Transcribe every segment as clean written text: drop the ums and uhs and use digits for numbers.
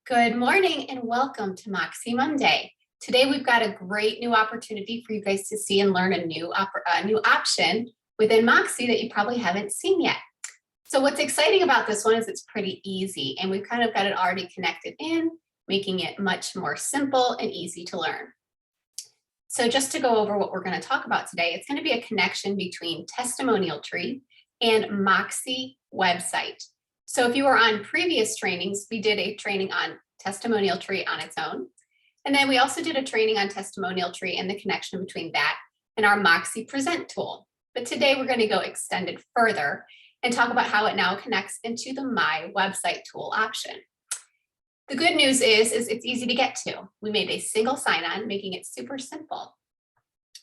Good morning and welcome to Moxi Monday. Today we've got a great new opportunity for you guys to see and learn a new option within Moxi that you probably haven't seen yet. So what's exciting about this one is it's pretty easy and we've kind of got it already connected in, making it much more simple and easy to learn. So just to go over what we're going to talk about today, it's going to be a connection between Testimonial Tree and Moxi website. So if you were on previous trainings, we did a training on Testimonial Tree on its own. And then we also did a training on Testimonial Tree and the connection between that and our Moxi Present tool. But today we're going to go extended further and talk about how it now connects into the My Website tool option. The good news is it's easy to get to. We made a single sign-on, making it super simple.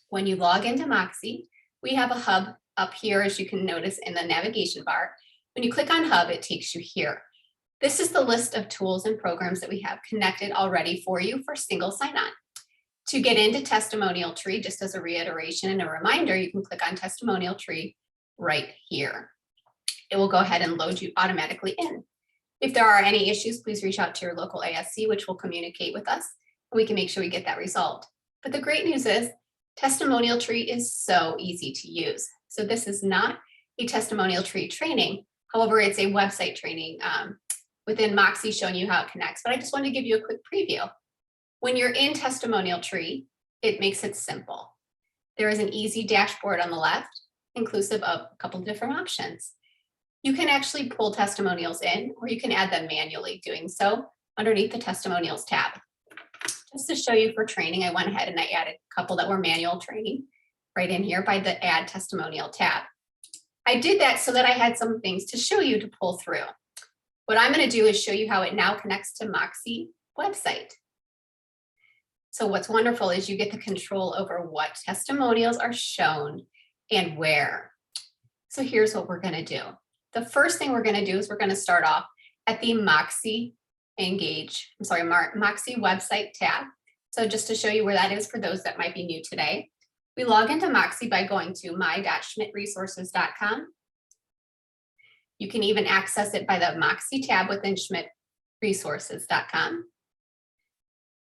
When you log into Moxi, we have a hub up here, as you can notice in the navigation bar. When you click on Hub, it takes you here. This is the list of tools and programs that we have connected already for you for single sign-on. To get into Testimonial Tree, just as a reiteration and a reminder, you can click on Testimonial Tree right here. It will go ahead and load you automatically in. If there are any issues, please reach out to your local ASC, which will communicate with us, and we can make sure we get that resolved. But the great news is Testimonial Tree is so easy to use. So this is not a Testimonial Tree training. However, it's a website training within Moxi showing you how it connects, but I just wanted to give you a quick preview. When you're in Testimonial Tree, it makes it simple. There is an easy dashboard on the left, inclusive of a couple of different options. You can actually pull testimonials in, or you can add them manually, doing so underneath the Testimonials tab. Just to show you for training, I went ahead and I added a couple that were manual training right in here by the Add Testimonial tab. I did that so that I had some things to show you to pull through. What I'm going to do is show you how it now connects to Moxi website. So what's wonderful is you get the control over what testimonials are shown and where. So here's what we're going to do. The first thing we're going to do is we're going to start off at the Moxi website tab. So just to show you where that is for those that might be new today. We log into Moxi by going to my.schmidtresources.com. You can even access it by the Moxi tab within schmidtresources.com.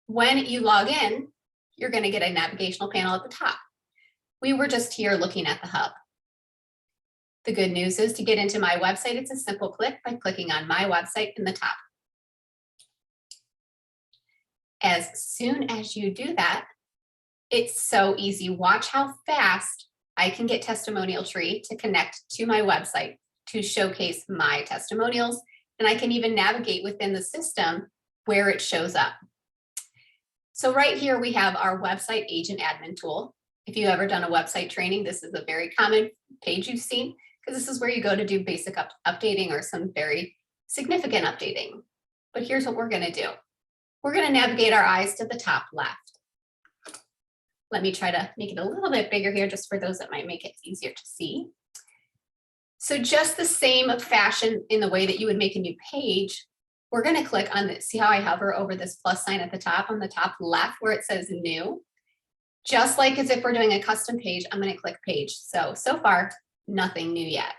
When you log in, you're going to get a navigational panel at the top. We were just here looking at the hub. The good news is to get into my website, it's a simple click by clicking on my website in the top. As soon as you do that, it's so easy. Watch how fast I can get Testimonial Tree to connect to my website to showcase my testimonials. And I can even navigate within the system where it shows up. So right here, we have our website agent admin tool. If you've ever done a website training, this is a very common page you've seen, because this is where you go to do basic updating or some very significant updating. But here's what we're going to do. We're going to navigate our eyes to the top left. Let me try to make it a little bit bigger here just for those that might make it easier to see. So just the same fashion in the way that you would make a new page, we're going to click on this. See how I hover over this plus sign at the top on the top left where it says new? Just like as if we're doing a custom page, I'm going to click page. So far, nothing new yet.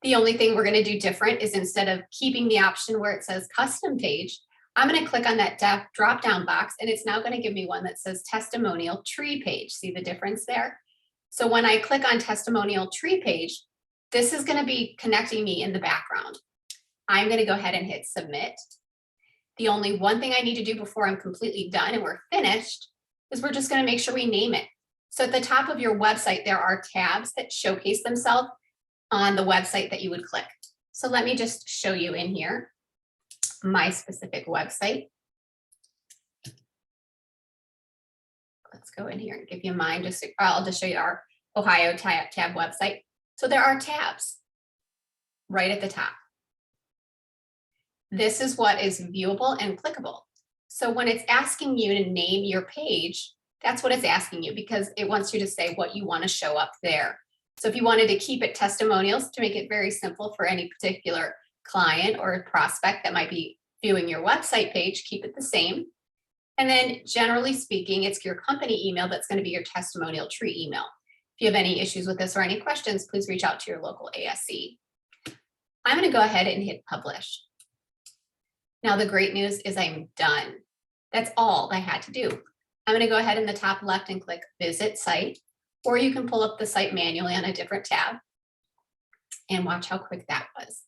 The only thing we're going to do different is instead of keeping the option where it says custom page, I'm going to click on that drop down box and it's now going to give me one that says Testimonial Tree page. See the difference there? So when I click on Testimonial Tree page, this is going to be connecting me in the background. I'm going to go ahead and hit submit. The only one thing I need to do before I'm completely done and we're finished is we're just going to make sure we name it. So at the top of your website, there are tabs that showcase themselves on the website that you would click. So let me just show you in here my specific website. Let's go in here and give you mine. I'll just show you our Ohio tab website. So there are tabs right at the top. This is what is viewable and clickable. So when it's asking you to name your page, that's what it's asking you because it wants you to say what you want to show up there. So if you wanted to keep it testimonials to make it very simple for any particular client or prospect that might be viewing your website page, keep it the same. And then generally speaking, it's your company email that's going to be your Testimonial Tree email. If you have any issues with this or any questions, please reach out to your local ASC. I'm going to go ahead and hit publish. Now, the great news is I'm done. That's all I had to do. I'm going to go ahead in the top left and click Visit Site, or you can pull up the site manually on a different tab and watch how quick that was.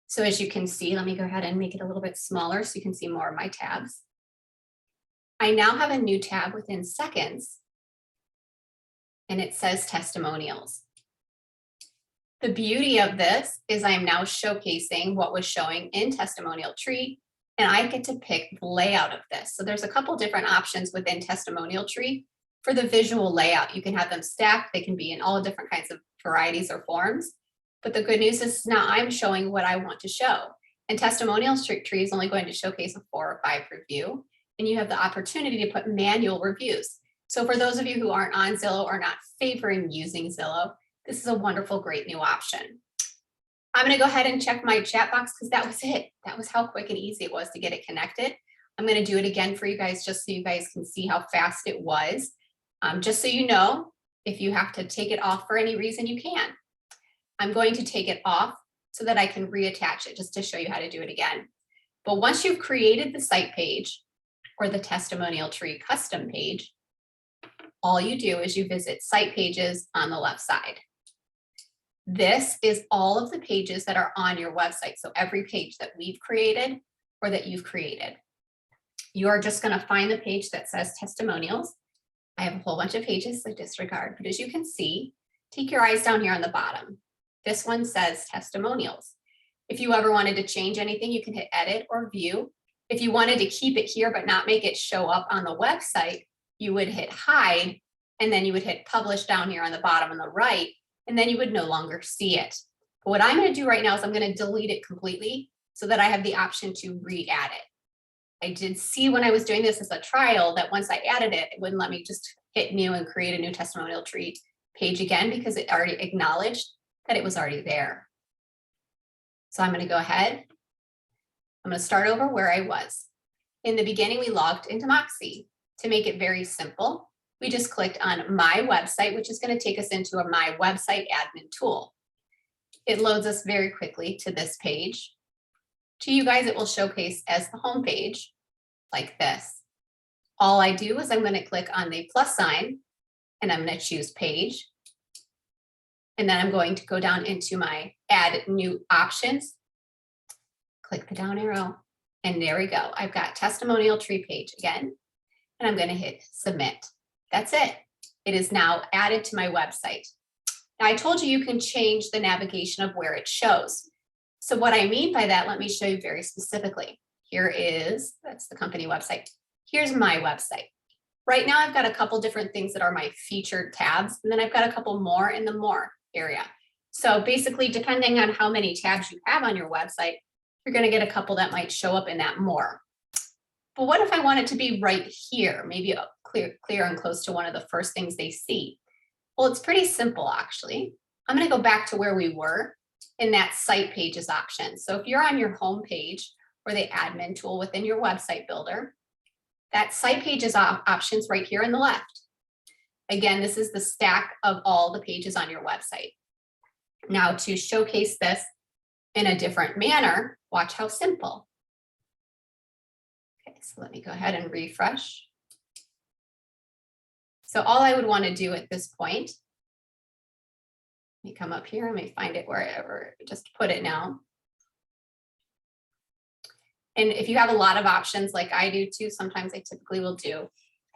So as you can see, let me go ahead and make it a little bit smaller so you can see more of my tabs. I now have a new tab within seconds, and it says Testimonials. The beauty of this is I'm now showcasing what was showing in Testimonial Tree, and I get to pick the layout of this. So there's a couple different options within Testimonial Tree for the visual layout. You can have them stacked. They can be in all different kinds of varieties or forms. But the good news is now I'm showing what I want to show. And Testimonial Tree is only going to showcase a 4 or 5 review, and you have the opportunity to put manual reviews. So for those of you who aren't on Zillow or not favoring using Zillow, this is a wonderful, great new option. I'm going to go ahead and check my chat box because that was it. That was how quick and easy it was to get it connected. I'm going to do it again for you guys just so you guys can see how fast it was. Just so you know, if you have to take it off for any reason, you can. I'm going to take it off so that I can reattach it just to show you how to do it again. But once you've created the site page or the Testimonial Tree custom page, all you do is you visit Site Pages on the left side. This is all of the pages that are on your website. So every page that we've created or that you've created. You are just going to find the page that says Testimonials. I have a whole bunch of pages, so disregard. But as you can see, take your eyes down here on the bottom. This one says Testimonials. If you ever wanted to change anything, you can hit Edit or View. If you wanted to keep it here but not make it show up on the website, you would hit Hide, and then you would hit Publish down here on the bottom on the right, and then you would no longer see it. But what I'm going to do right now is I'm going to delete it completely so that I have the option to re-add it. I did see when I was doing this as a trial that once I added it, it wouldn't let me just hit New and create a new Testimonial Tree page again because it already acknowledged that it was already there. So I'm going to go ahead. I'm going to start over where I was. In the beginning, we logged into Moxi. To make it very simple, we just clicked on My Website, which is going to take us into a My Website admin tool. It loads us very quickly to this page. To you guys, it will showcase as the home page like this. All I do is I'm going to click on the plus sign and I'm going to choose Page. And then I'm going to go down into my Add New Options. Click the down arrow, and there we go. I've got Testimonial Tree page again, and I'm going to hit Submit. That's it. It is now added to my website. Now, I told you you can change the navigation of where it shows. So what I mean by that, let me show you very specifically. That's the company website. Here's my website. Right now, I've got a couple different things that are my featured tabs, and then I've got a couple more in the More area. So basically, depending on how many tabs you have on your website, you're going to get a couple that might show up in that More. But what if I want it to be right here, maybe clear and close to one of the first things they see? Well, it's pretty simple, actually. I'm going to go back to where we were in that Site Pages option. So if you're on your home page or the admin tool within your website builder, that Site Pages options right here on the left. Again, this is the stack of all the pages on your website. Now, to showcase this in a different manner, watch how simple. Okay, so let me go ahead and refresh. So all I would want to do at this point, let me come up here, I may find it wherever, just put it now. And if you have a lot of options like I do too, sometimes I typically will do,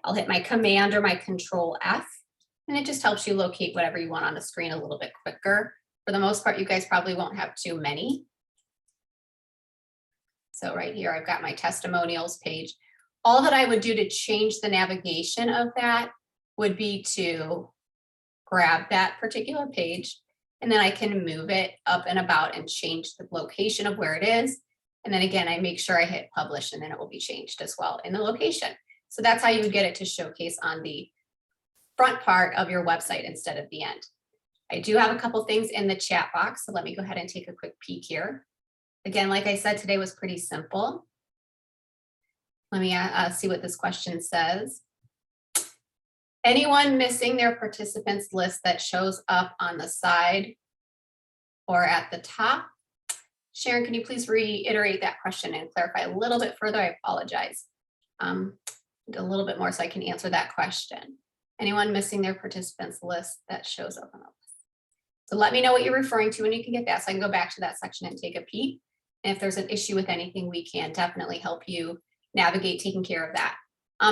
I'll hit my Command or my Control F, and it just helps you locate whatever you want on the screen a little bit quicker. For the most part, you guys probably won't have too many. So right here, I've got my testimonials page. All that I would do to change the navigation of that would be to grab that particular page, and then I can move it up and about and change the location of where it is. And then again, I make sure I hit publish, and then it will be changed as well in the location. So that's how you would get it to showcase on the front part of your website instead of the end. I do have a couple things in the chat box, so let me go ahead and take a quick peek here. Again, like I said, today was pretty simple. Let me see what this question says. Anyone missing their participants list that shows up on the side or at the top Sharon, can you please reiterate that question and clarify a little bit further? I apologize. A little bit more so I can answer that question. Anyone missing their participants list that shows up on the list? So let me know what you're referring to when you can get that. So I can go back to that section and take a peek. And if there's an issue with anything, we can definitely help you navigate taking care of that.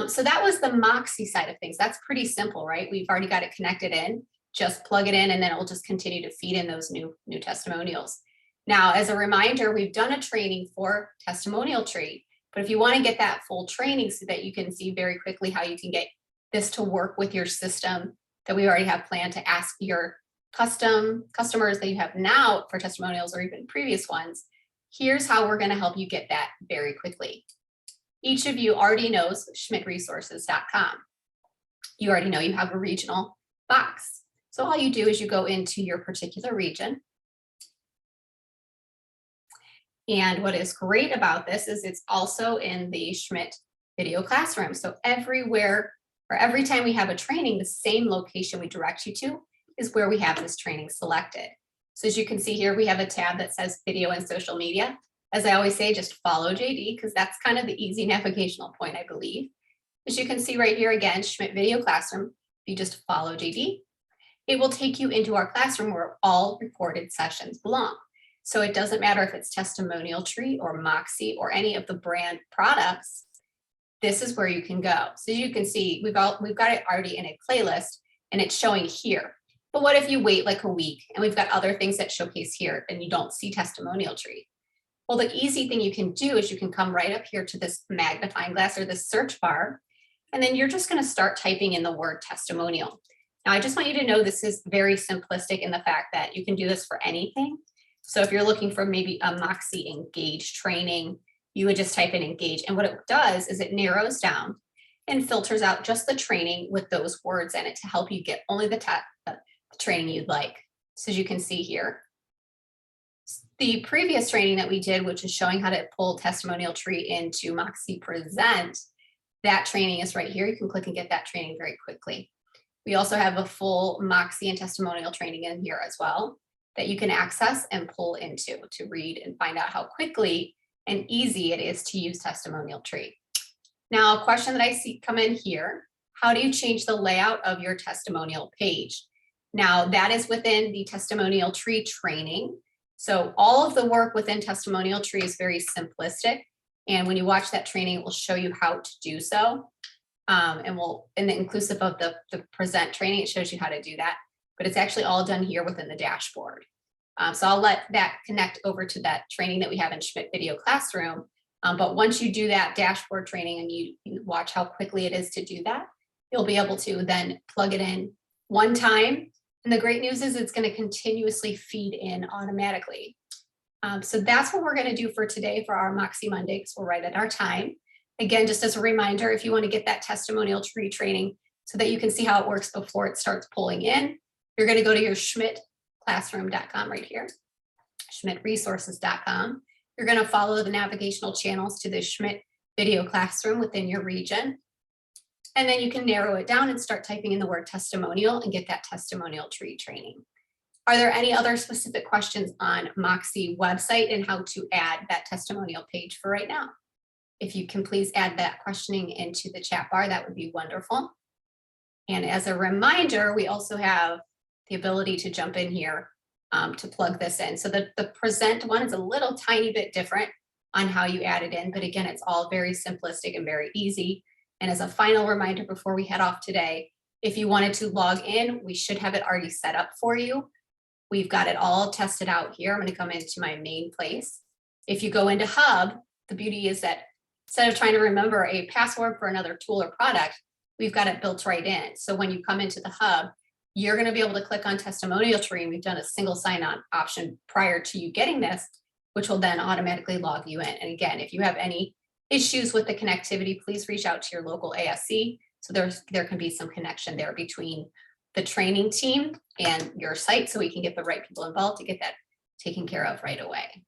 So that was the Moxi side of things. That's pretty simple, right? We've already got it connected in. Just plug it in and then it will just continue to feed in those new testimonials. Now, as a reminder, we've done a training for Testimonial Tree, but if you want to get that full training so that you can see very quickly how you can get this to work with your system that we already have planned to ask your customers that you have now for testimonials or even previous ones, here's how we're going to help you get that very quickly. Each of you already knows schmidtresources.com. You already know you have a regional box. So all you do is you go into your particular region. And what is great about this is it's also in the Schmidt video classroom. So everywhere or every time we have a training, the same location we direct you to is where we have this training selected. So as you can see here, we have a tab that says video and social media. As I always say, just follow JD because that's kind of the easy navigational point, I believe. As you can see right here again, Schmidt Video Classroom, if you just follow JD, it will take you into our classroom where all recorded sessions belong. So it doesn't matter if it's Testimonial Tree or Moxi or any of the brand products, this is where you can go. So you can see we've got it already in a playlist and it's showing here. But what if you wait like a week and we've got other things that showcase here and you don't see Testimonial Tree? Well, the easy thing you can do is you can come right up here to this magnifying glass or this search bar, and then you're just going to start typing in the word testimonial. Now, I just want you to know this is very simplistic in the fact that you can do this for anything. So if you're looking for maybe a Moxi Engage training, you would just type in Engage. And what it does is it narrows down and filters out just the training with those words in it to help you get only the training you'd like. So as you can see here, the previous training that we did, which is showing how to pull Testimonial Tree into Moxi Present, that training is right here. You can click and get that training very quickly. We also have a full Moxi and testimonial training in here as well that you can access and pull into to read and find out how quickly and easy it is to use Testimonial Tree. Now, a question that I see come in here, how do you change the layout of your testimonial page? Now, that is within the Testimonial Tree training. So all of the work within Testimonial Tree is very simplistic. And when you watch that training, it will show you how to do so. And the inclusive of the present training, it shows you how to do that. But it's actually all done here within the dashboard. So I'll let that connect over to that training that we have in Schmidt Video Classroom. But once you do that dashboard training and you watch how quickly it is to do that, you'll be able to then plug it in one time. And the great news is it's going to continuously feed in automatically. So that's what we're going to do for today for our Moxi Monday, because we're right at our time. Again, just as a reminder, if you want to get that Testimonial Tree training so that you can see how it works before it starts pulling in, you're going to go to your schmidtclassroom.com right here, schmidtresources.com. You're going to follow the navigational channels to the Schmidt Video Classroom within your region. And then you can narrow it down and start typing in the word testimonial and get that Testimonial Tree training. Are there any other specific questions on Moxi website and how to add that testimonial page for right now? If you can please add that questioning into the chat bar, that would be wonderful. And as a reminder, we also have the ability to jump in here to plug this in. So the present one is a little tiny bit different on how you add it in, but again, it's all very simplistic and very easy. And as a final reminder before we head off today, if you wanted to log in, we should have it already set up for you. We've got it all tested out here. I'm going to come into my main place. If you go into Hub, the beauty is that instead of trying to remember a password for another tool or product, we've got it built right in. So when you come into the Hub, you're going to be able to click on Testimonial Tree. And we've done a single sign-on option prior to you getting this, which will then automatically log you in. And again, if you have any issues with the connectivity, please reach out to your local ASC. So there can be some connection there between the training team and your site so we can get the right people involved to get that taken care of right away.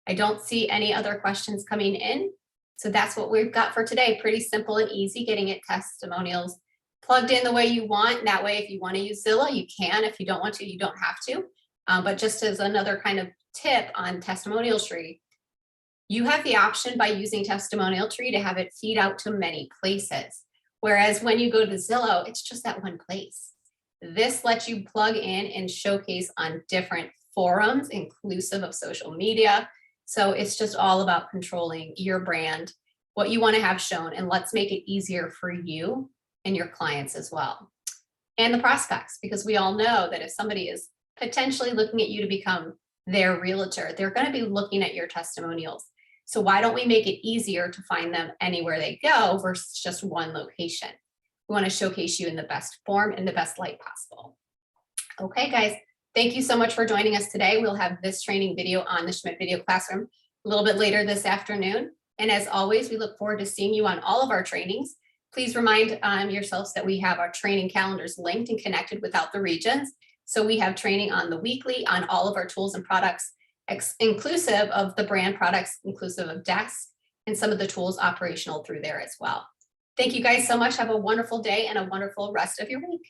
I don't see any other questions coming in. So that's what we've got for today. Pretty simple and easy, getting it testimonials plugged in the way you want. That way, if you want to use Zilla, you can. If you don't want to, you don't have to. But just as another kind of tip on Testimonial Tree, you have the option by using Testimonial Tree to have it feed out to many places. Whereas when you go to Zillow, it's just that one place. This lets you plug in and showcase on different forums, inclusive of social media. So it's just all about controlling your brand, what you want to have shown, and let's make it easier for you and your clients as well. And the prospects, because we all know that if somebody is potentially looking at you to become their realtor, they're going to be looking at your testimonials. So why don't we make it easier to find them anywhere they go versus just one location? We want to showcase you in the best form and the best light possible. Okay, guys, thank you so much for joining us today. We'll have this training video on the Schmidt Video Classroom a little bit later this afternoon. And as always, we look forward to seeing you on all of our trainings. Please remind yourselves that we have our training calendars linked and connected without the regions. So we have training on the weekly on all of our tools and products, inclusive of the brand products, inclusive of desks, and some of the tools operational through there as well. Thank you guys so much. Have a wonderful day and a wonderful rest of your week.